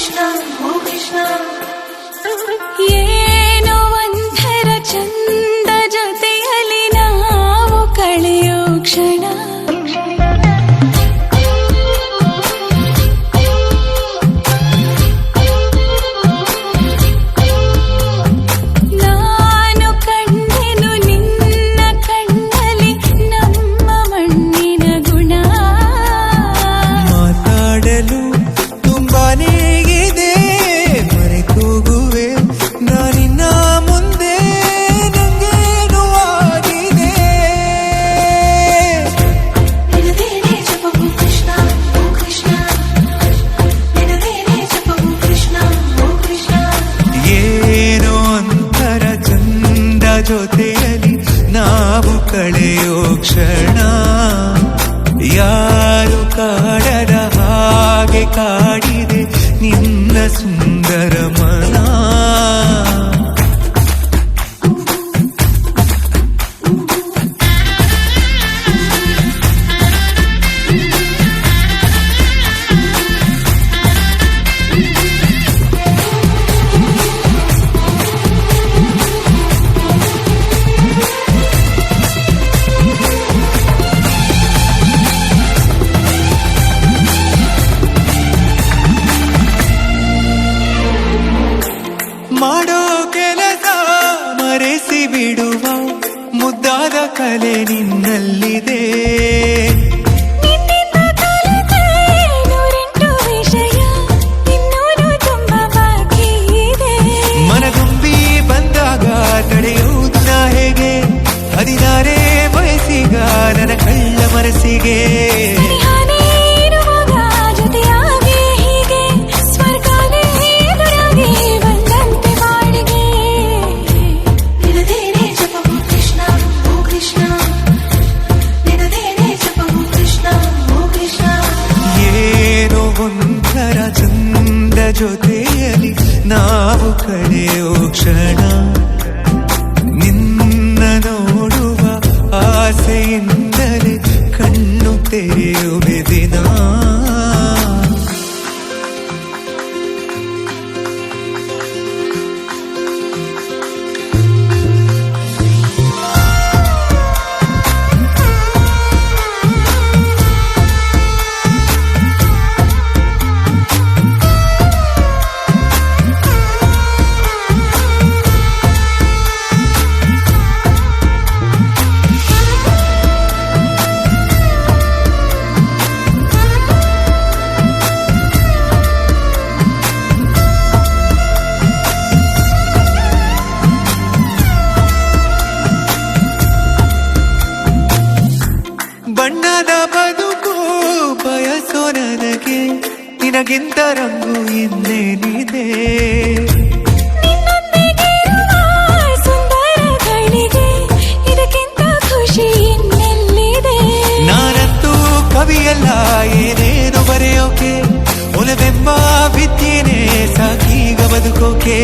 ಕೃಷ್ಣ ಓ ಕೃಷ್ಣ ಏನೋ ಒಂಥರ ಚಂದ ಜೊತೆಯಲ್ಲಿ ನಾವು ಕಳೆಯೋ ಕ್ಷಣ ನಾನು ಕಂಡೆನು ನಿನ್ನ ಕಣ್ಣಲ್ಲಿ ನಮ್ಮ ಮಣ್ಣಿನ ಗುಣ ಮಾತಾಡಲು ತುಂಬಾನೇ ಇದೆ ಮರೆತೋಗುವೆ ನಾನಿನ್ನ ಮುಂದೆ ನಂಗೇನು ಆಗಿದೆ ನಿನದೇನೆ ಜಪವು ಕೃಷ್ಣ ಓ ಕೃಷ್ಣ ನಿನದೇನೆ ಜಪವು ಕೃಷ್ಣ ಓ ಕೃಷ್ಣ ಏನೋ ಒಂಥರ ಚಂದ ಜೊತೆಯಲ್ಲಿ ನಾವು ಕಳೆಯೋ ಕ್ಷಣ ಯಾರು ಕಾಡದ ಹಾಗೆ ಕಾಡಿದೆ ನಿನ್ನ ಸುಂದರ ಮನ ಮಾಡೋ ಕೆಲಸ ಮರೆಸಿ ಬಿಡುವ ಮುದ್ದಾದ ಕಲೆ ನಿನ್ನಲ್ಲಿದೆ ನಿನ್ನಿಂದ ಕಲಿತೆ ನೂರೆಂಟು ವಿಷಯ ಇನ್ನೂರು ತುಂಬ ಬಾಕಿ ಇದೆ ಮನಗುಂಬಿ ಬಂದಾಗ ತಡೆಯುವುದು ನಾ ಹೇಗೆ 16 ವಯಸ್ಸಿಗ ನನ್ನ ಕಳ್ಳ ಮನಸ್ಸಿಗೆ ಸ್ನೇಹನೇ ಇರುವಾಗ ಜೊತೆಯಾಗಿ ಹೀಗೆ ಸ್ವರ್ಗನೇ ಎದುರಾಗಿ ಬಂದಂತೆ ಬಾಳಿಗೆ ನಿನದೇನೆ ಜಪವು ಕೃಷ್ಣ ಓ ಕೃಷ್ಣ ನಿನದೇನೆ ಜಪವು ಕೃಷ್ಣ ಓ ಕೃಷ್ಣ ಏನೋ ಒಂಥರ ಚಂದ ಜೊತೆಯಲ್ಲಿ ನಾವು ಕಳೆಯೋ ಕ್ಷಣ ನಿನ್ನ ನೋಡುವ ಆಸೆಯಿಂದಲೇ ಕಣ್ಣು ತೆರೆಯುವೆ ದಿನ ಬಣ್ಣದ ಬದುಕು ಬಯಸೋ ನನಗೆ ನಿನಗಿಂತ ರಂಗು ಇನ್ನೇನಿದೆ ನಿನ್ನೊಂದಿಗಿರುವ ಸುಂದರಗಳಿಗೆ ಇದಕ್ಕಿಂತ ಖುಷಿ ಇನ್ನೆಲ್ಲಿದೆ ನಾನಂತೂ ಕವಿಯಲ್ಲ ಏನೇನು ಬರೆಯೋಕೆ ಒಲವೆಂಬ ವಿದ್ಯೆನೇ ಸಾಕೀಗ ಬದುಕೋಕೆ